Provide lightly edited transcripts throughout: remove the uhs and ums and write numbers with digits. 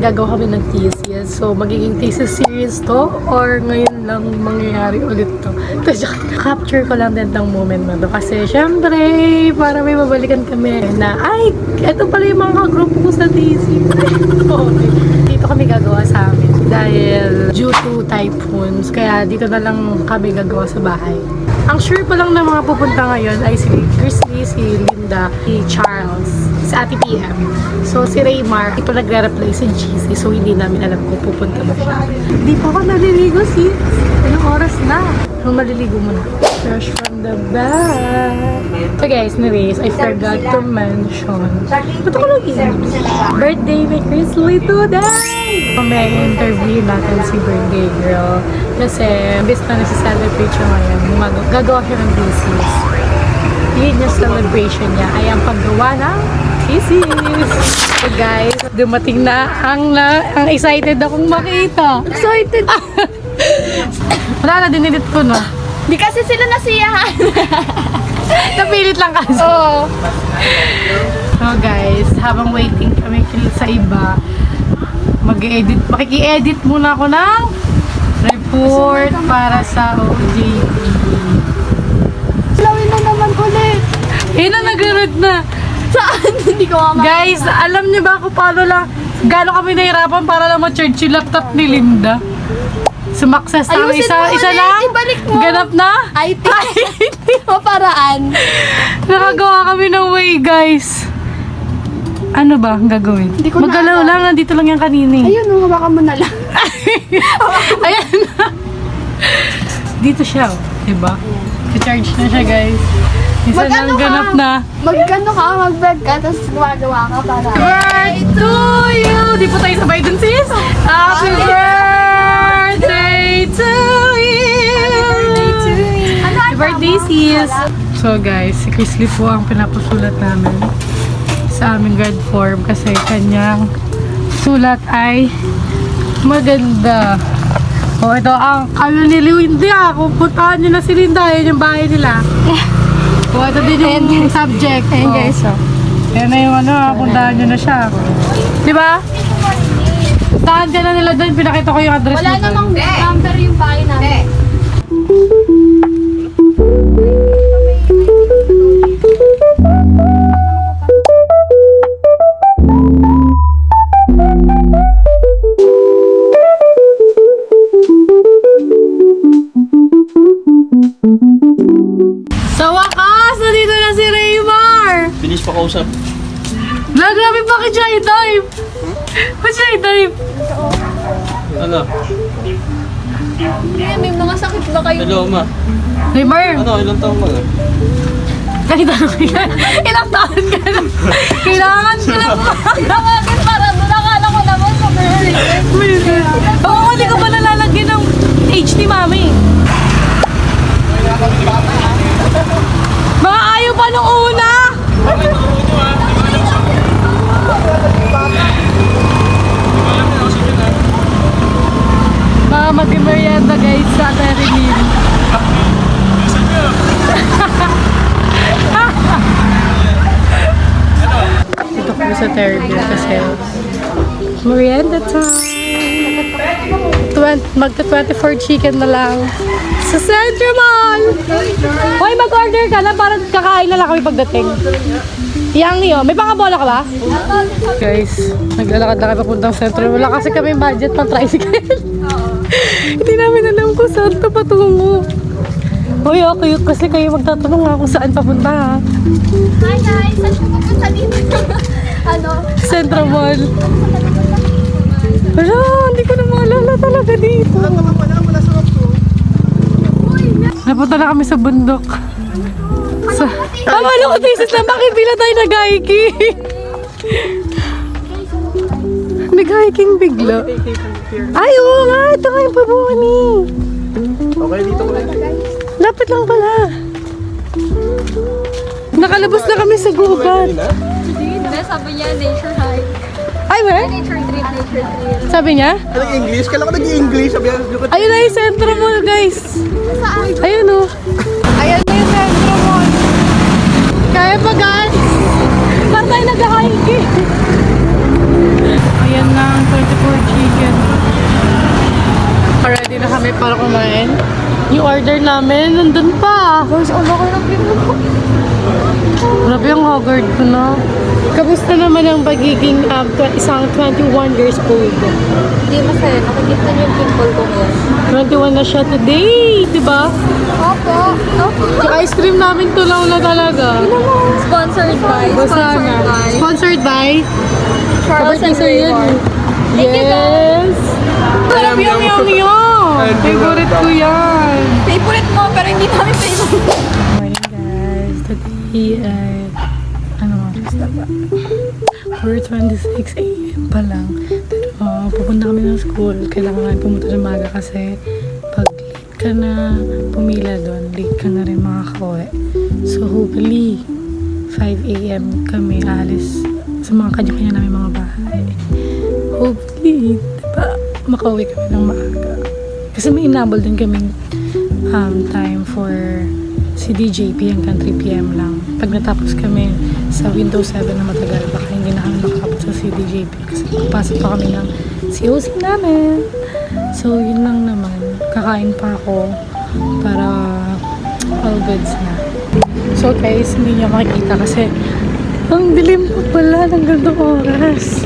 gagawa kami ng thesis. So, magiging thesis series to or ngayon lang mangyayari ulit to. Kasi capture ko lang din ng moment na to. Kasi, syempre, para may mabalikan kami na, ay, eto pala yung mga group ko sa thesis. Okay. Dito kami gagawa sa amin. Dahil due to typhoons, kaya dito na lang kami gagawa sa bahay. Ang sure pa lang na mga pupunta ngayon ay si Grizzly, si Linda, si Charles, si Ate PM. So, si Raymar, ito nagre-reply sa GC. So, hindi namin alam kung pupunta ba siya. Hindi pa ako naliligo, sis. Anong oras na? Nung maliligo mo na. Fresh from the bag. So, guys, anyways, I forgot to mention. Ba't ako nag-English? Birthday ni Grizzly today! May interview natin si birthday girl. Kasi, imbes na nasa-celebrate siya ngayon, gagawa siya ng thesis. Yun yung celebration niya ay ang paggawa ng thesis. So guys, dumating na ang excited akong makita. Excited! Wala na, dinilit ko na. Di kasi sila nasiyahan. Napilit lang kasi. Oo. So guys, habang waiting kami sa iba, makiki-edit muna ako ng report para sa OJT. Lawin na naman ulit. Na nag-read na. Saan? Hindi ko mama. Guys, alam niyo ba kung paano lang, gaano kami nahirapan para lang ma-charge yung laptop ni Linda? Sumakses ang Ayusin isa mo ulit, lang. ibalik mo. Ganap na? IT. Maparaan. Nakagawa kami ng way, guys. Ano ba ang gagawin? Hindi ko na Magalaw alam. lang, nandito lang yung kanini. Ayun, baka mo na lang. Ayan na. Dito siya, oh. Diba? I-charge na siya, guys. Isa Mag-ano lang ganap ka? na. Mag-ano ka, mag-vlog ka, tapos gumagawa ka para. Birthday to you! Di po tayo sabay dun, sis? Happy birthday to you! Happy birthday, sis! So guys, si Grizzly po ang pinapasulat namin sa aming guard form kasi kanyang sulat ay maganda. O ito ang ano ni Linda, kung puntahan nyo na si Linda, yun yung bahay nila. O ito din yung subject. Ayan guys, oh. Yan na yung ano, puntahan nyo na siya. Diba? Puntahan ka na nila doon, pinakita ko yung address Wala nila. namang number yung bahay namin. Sa wakas, nandito na si Raymar! Bilis pa kausap. Grabe, bakit siya i-dive? Bakit siya i-dive? Ano? May mga sakit ba kayo? Hello, ma. Raymar, Ano, ilang taong ka na? kahit ano yan, ilang taon ka na? Kailangan ko na Bakit para doon? Akala ko naman sa birthday. Oo, hindi ko pa nalalagyan ng age ni Mami. Mga ayaw pa nung una! Mga mag-merienda guys sa Terilin. Dito kami sa Terilin kasi merienda time! Magta-24 chicken na lang sa Central Mall! Hoy, mag-order ka lang para kakain na lang kami pagdating. Yang niyo, may pangabola ka ba? Guys, naglalakad na kami papuntang Central Mall. Wala kasi kami budget pang tricycle. Hindi namin alam kung saan ito patungo. Hoy, okay kasi kayo magtatanong nga kung saan papunta ha. Hi guys, saan ko pupunta dito? Ano? Central Mall. Wala, hindi ko na maalala talaga dito. Napunta na kami sa bundok. Tama na ko, thesis na bakit bila tayo nag-hiking? Nag-hiking bigla. Ay, oo nga, ito nga yung pabuni. Okay, dito ko lang. Lapit lang pala. Nakalabas na kami sa gubat. Hindi, sabi niya nature hike. Ay, where? Nature trip, nature trip. Sabi niya? Nag-English? Kailan ka nag-English? Sabi yan, look at Ayun na yung sentro mall, guys. Saan? Ayun o. Ayan na yung sentro mall. Kaya pa, guys. Parang tayo nag-hiking. Ayan naman ng 24 chicken. Ready na kami para kumain. Yung order namin, nandun pa. Guys, ano ko ng pinto? Grabe yung haggard ko na. Kamusta naman ang pagiging isang 21 years old? Hindi masaya. Nakikita niyo yung pimple ko ngayon. 21 na siya today, di ba? Opo. Opo. Yung ice cream namin tulaw na talaga. Sponsored by. Basta na. Sponsored by? Charles and Kapag-isa yun. Raymond. Yes! Sarap yung yum! Favorite ko yan! Favorite mo, pero hindi namin favorite. Morning guys! Today ay... Ano oras na ba? 4:26 a.m. pa lang. Pero pupunta kami ng school. Kailangan namin pumunta ng maga kasi pag late ka na pumila doon, late ka na rin makakauwi. So hopefully 5 a.m. kami alis sa mga kanya-kanya namin mga bahay. Hopefully, diba, makauwi kami ng maaga. Kasi may inabol din kaming time for CDJP hanggang 3 p.m. lang. Pag natapos kami sa Windows 7 na matagal, baka hindi na kami makakapot sa CDJP kasi papasok pa kami ng COC namin. So, yun lang naman. Kakain pa ako para all goods na. So, guys, hindi niyo makikita kasi ang dilim pa pala ng gandang oras.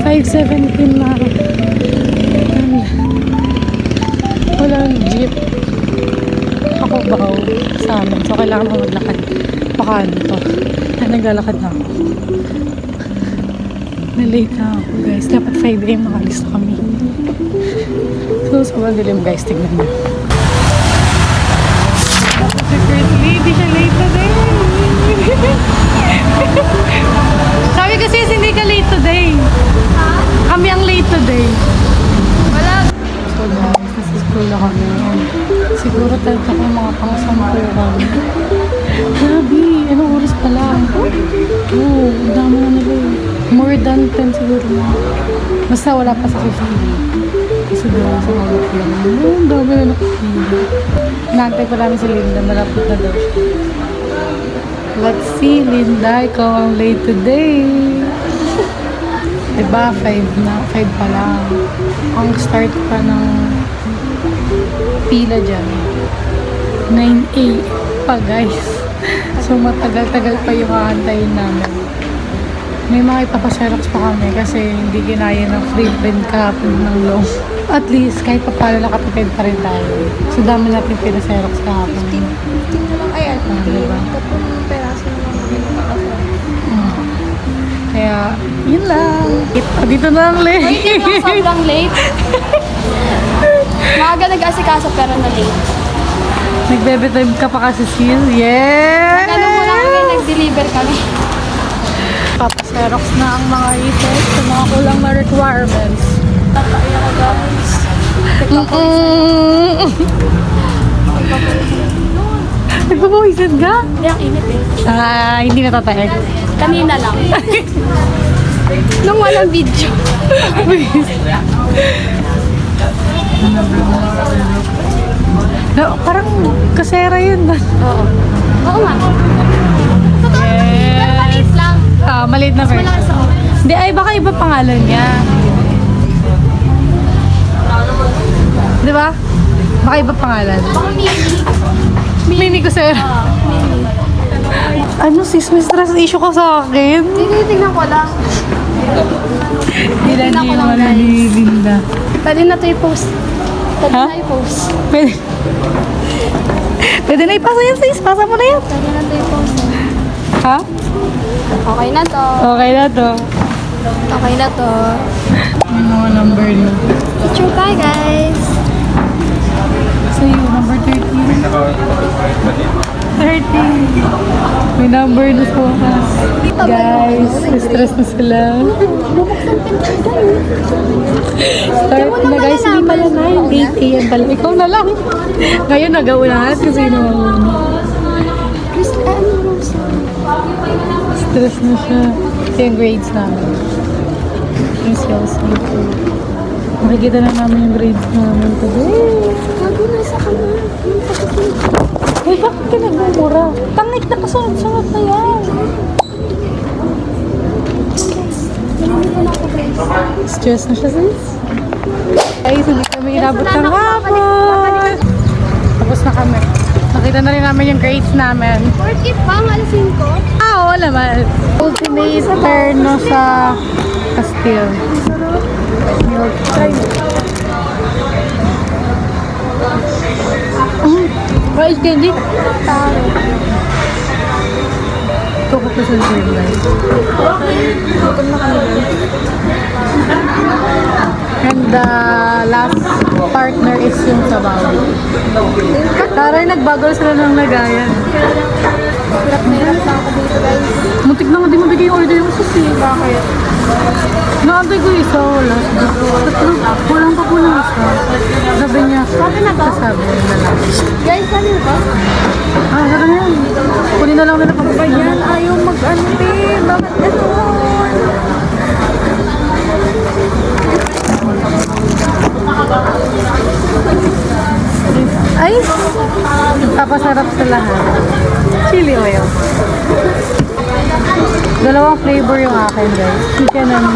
5:17 na. Walang jeep. Ako bahaw sa amin. So, kailangan mo maglakad. Baka ano to. Ay, naglalakad na ako. Na-late na ako, guys. Dapat 5 a.m. makalis na kami. So, sobrang dilim, guys. Tignan mo. Secretly, di siya late today. Sabi kasi hindi ka late today. Kami ang late today. Wala. So guys, nasa school na kami. Siguro tayo ko mga pang-sampuran. Grabe, anong oras pa lang? Oo, ang dami na nila eh. More than 10 siguro na. Basta wala pa sa 50. Kasi doon sa mga lang. Ang dami na nakapili. Nantay ko namin si Linda, malapit na daw siya. Let's see, Linda, ikaw ang late today. Diba, 5 na, 5 pa lang. Ang start pa ng pila dyan. 9 pa, guys. So, matagal-tagal pa yung aantayin namin. May mga ipapaserox pa kami kasi hindi ginaya ng free print kahapon ng long. At least, kahit pa paano nakapipid pa rin tayo. So, dami natin pinaserox kahapon. 15 na lang. Ayan. Diba? Tatlong peraso na lang. Kaya, yun lang. Dito na ang Ay, late. hindi lang sobrang late. Maaga nag-asikaso pero na late. Nagbe-bedtime ka pa kasi, Sil. Yes! Ano mo lang kami, nag-deliver kami. Papaserox na ang mga items sa mga kulang na requirements. Tataya ko guys. Nagpapawisan ka? Hindi, ang init eh. Hindi natataeg. Kanina lang. Nung walang video. No, parang kasera yun. Oo. Oo nga. Totoo naman, pero maliit lang. Maliit na version. Malaki sa oras. Hindi, ay baka iba pangalan niya. Di ba? Baka iba pangalan. Baka mini. Mini kasera. Mini. Ano sis, may stress issue ka sa akin? Tinitingnan ko lang. Hindi Tingnan ko lang, mo guys. ni Linda. Pwede na ito i-post. Pwede Ha? na i-post. Pwede. Pwede na ipasa yan sis, pasa mo na yan. Pwede na ito i-post. Ha? Okay na to. Okay na to. Okay na to. Yung mga number na. Picture tayo guys. Sa'yo, number 13. 13. May number na sa wakas. Guys, stress na sila. Start na guys, hindi pala 9, 8 a.m. pala. Ikaw na lang. Ngayon, nag-aunahan kasi naman. Stress na siya. Ito yung grades namin. Yung CLC. Makikita na namin yung grades namin today. Gago na sa kama. Uy, bakit ka nagmumura? Tangik na kasunod-sunod na yan. Guys, nalimutan ako guys. Stress na siya, sis. Guys, hindi kami inabot ng hapon. Tapos na kami. Nakita na rin namin yung grades namin. Porkit pa, ang alas 5. Oo naman. Ultimate terno sa Castile. Milk tea. Rice candy? Taro. Ito ko pa sa sa'yo, guys. Gutom na kami. And the last partner is yung sabaw. Taray, nagbago sila ng lagayan. Hirap na hirap na ako dito, guys. Muntik na nga di mabigay yung order yung susi. Bakit? Naantay ko isa, wala. Tatlo, kulang pa po ng isa. Sabi niya, Sabi na ba? sabi na lang. Guys, ano ba? Ah, saka na yan. Kunin na lang nila pag Yan, ayaw mag-anti. Bakit gano'n? Ay! Papasarap sa lahat. Chili oil. Dalawang flavor yung akin, guys. Chicken and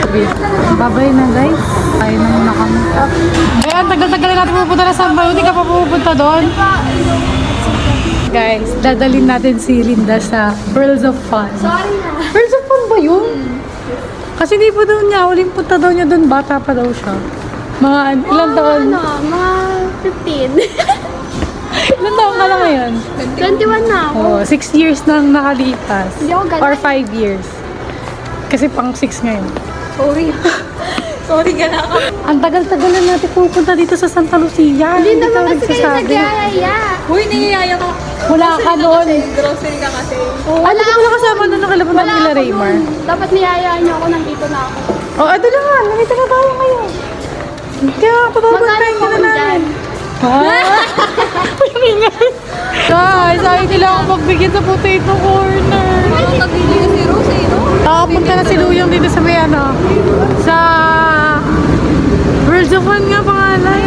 beef. Babay na, guys. Kain na muna kami. Eh, ang tagal-tagal natin pupunta na San Bayo. Hindi ka pa pupunta doon. Guys, dadalhin natin si Linda sa Pearls of Fun. Sorry na. Pearls of Fun ba yun? Kasi di pa daw niya, huling punta daw niya doon, bata pa daw siya. Mga ilang taon? Ano, mga 15. Ilang taon ka lang ngayon? 21 na ako. Oh, 6 years nang nakalipas. Hindi ako ganun. Or 5 years. Kasi pang 6 ngayon. Sorry. Sorry ka na ako. Ang tagal-tagal na natin pupunta dito sa Santa Lucia. Hindi ka naman kasi kayo nagsasabi. nagyayaya. Uy, niyayaya ka. Wala ka noon. Grocery ka kasi. Ano ko pala kasama na nakalaban ng Kila Raymar? Dapat niyayaan niyo ako, nandito na ako. Oh, ito na nga. Nakita na tayo ngayon. Kaya ako papuntahin ka na Magkano namin. dyan? Ang ingay. Guys, ayaw nila ako magbigyan sa potato corner. Nakakabili ka si Rose, eh, no? Punta na si Luyong dito sa may ano, sa Worlds of Fun nga pangalan.